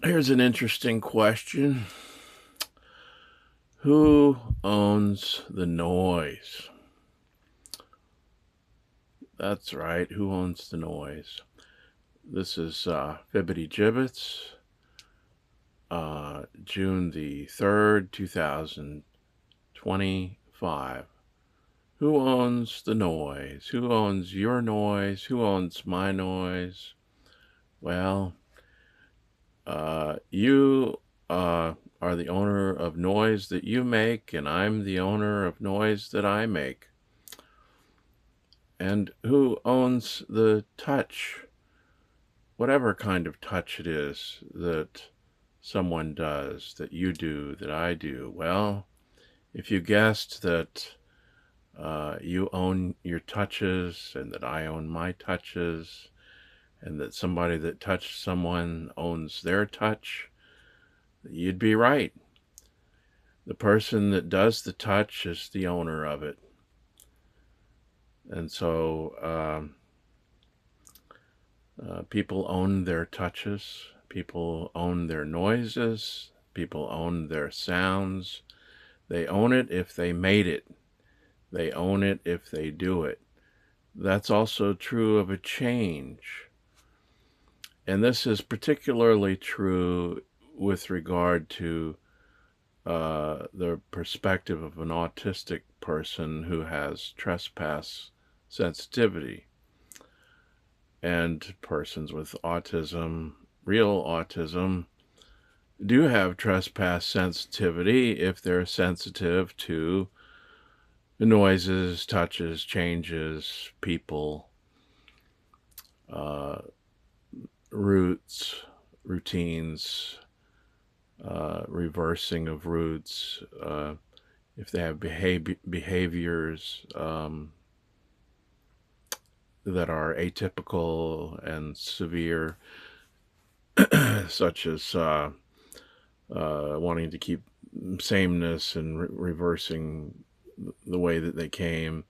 Here's an interesting question. Who owns the noise? That's right, who owns the noise? This is Fibbity Gibbets, June the 3rd, 2025. Who owns the noise? Who owns your noise? Who owns my noise? Well, you are the owner of noise that you make, and I'm the owner of noise that I make. And who owns the touch, whatever kind of touch it is that someone does, that you do, that I do? Well, if you guessed that you own your touches and that I own my touches, and that somebody that touched someone owns their touch, you'd be right. The person that does the touch is the owner of it. And so people own their touches, people own their noises, people own their sounds. They own it if they made it, they own it if they do it. That's also true of a change. And this is particularly true with regard to the perspective of an autistic person who has trespass sensitivity. And persons with autism, real autism, do have trespass sensitivity if they're sensitive to the noises, touches, changes, people, uh, roots, routines, reversing of roots, if they have behaviors that are atypical and severe, such as wanting to keep sameness and reversing the way that they came,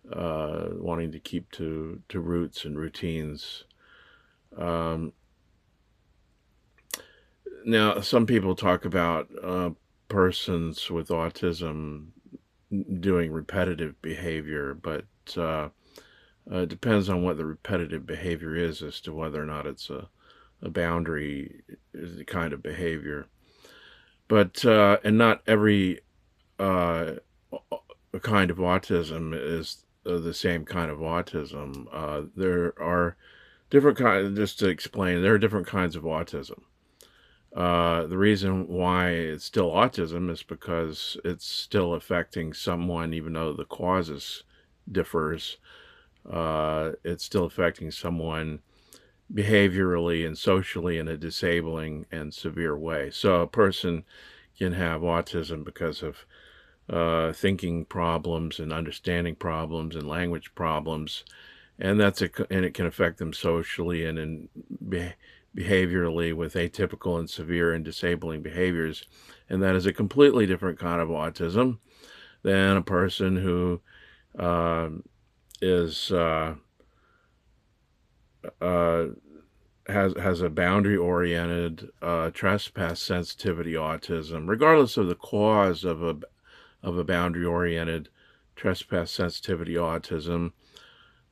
wanting to keep to roots and routines. Um, Now, some people talk about persons with autism doing repetitive behavior, but it depends on what the repetitive behavior is as to whether or not it's a boundary kind of behavior. But and not every kind of autism is the same kind of autism. There are different kinds. Just to explain, there are different kinds of autism. The reason why it's still autism is because it's still affecting someone, even though the causes differs. It's still affecting someone behaviorally and socially in a disabling and severe way. So a person can have autism because of thinking problems and understanding problems and language problems, and and it can affect them socially and in behaviorally with atypical and severe and disabling behaviors, and that is a completely different kind of autism than a person who uh, is uh, has a boundary oriented trespass sensitivity autism, regardless of the cause of a boundary oriented trespass sensitivity autism.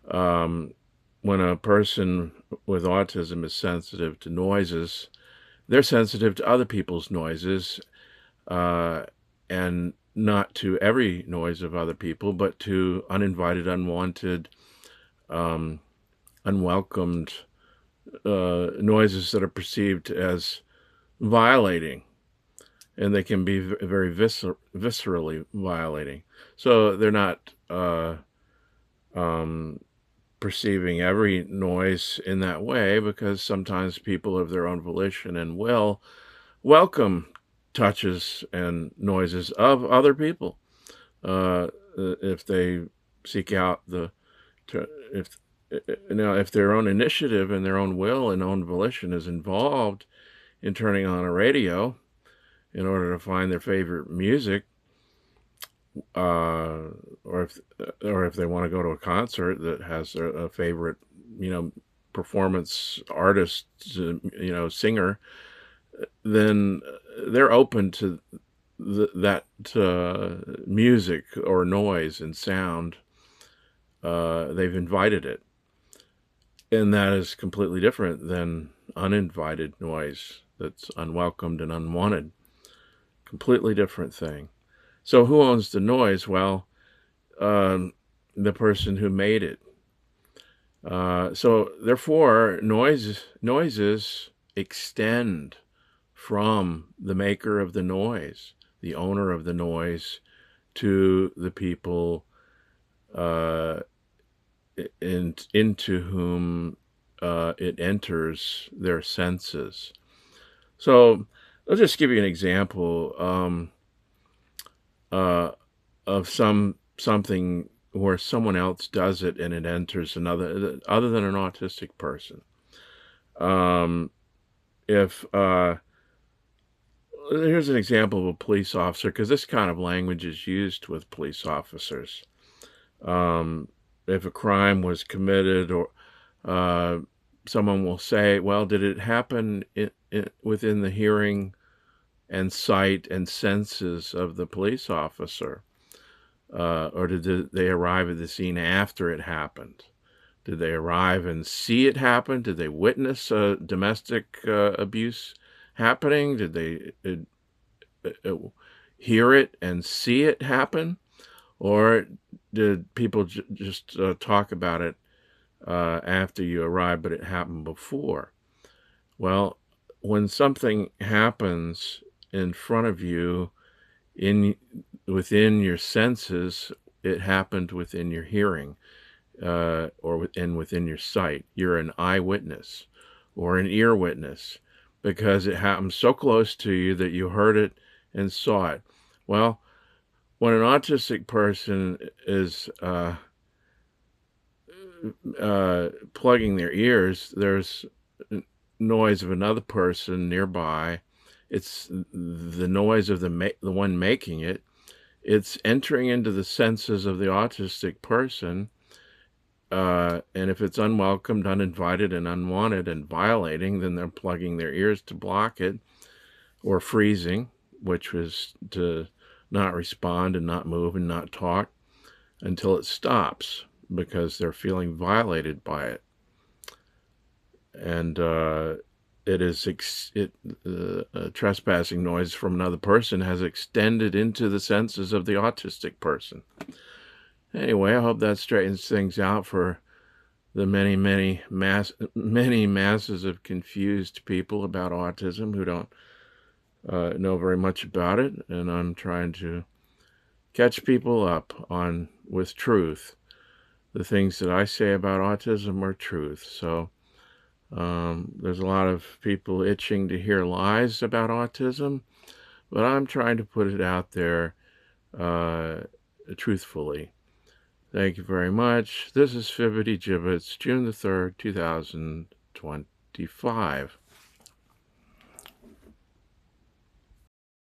Um, when a person with autism is sensitive to noises, they're sensitive to other people's noises, uh, and not to every noise of other people, but to uninvited, unwanted, um, unwelcomed noises that are perceived as violating, and they can be very viscerally violating. So they're not um, perceiving every noise in that way, because sometimes people of their own volition and will welcome touches and noises of other people if they seek out if now if their own initiative and their own will and own volition is involved in turning on a radio in order to find their favorite music, uh, or if they want to go to a concert that has a favorite, you know, performance artist, singer, then they're open to that music or noise and sound. They've invited it. And that is completely different than uninvited noise that's unwelcomed and unwanted. Completely different thing. So who owns the noise? Well, the person who made it. So therefore, noises extend from the maker of the noise, the owner of the noise, to the people uh, into whom it enters their senses. So I'll just give you an example uh, of something where someone else does it and it enters another, other than an autistic person. Um, if Here's an example of a police officer, because this kind of language is used with police officers. Um, if a crime was committed, or uh, someone will say, well, did it happen within the hearing and sight and senses of the police officer? Or did they arrive at the scene after it happened? Did they arrive and see it happen? Did they witness domestic abuse happening? Did they hear it and see it happen? Or did people just talk about it after you arrived, but it happened before? Well, when something happens in front of you, in within your senses, it happened within your hearing, within your sight. You're an eyewitness or an ear witness, because it happened so close to you that you heard it and saw it. Well, when an autistic person is plugging their ears, there's noise of another person nearby. It's the noise of the one making it. It's entering into the senses of the autistic person. And if it's unwelcomed, uninvited, and unwanted, and violating, then they're plugging their ears to block it, or freezing, which was to not respond and not move and not talk until it stops, because they're feeling violated by it. And trespassing noise from another person has extended into the senses of the autistic person. Anyway, I hope that straightens things out for the many masses of confused people about autism who don't know very much about it. And I'm trying to catch people up on with truth. The things that I say about autism are truth. So there's a lot of people itching to hear lies about autism, but I'm trying to put it out there truthfully. Thank you very much. This is Fibbity Gibbets, June the 3rd, 2025.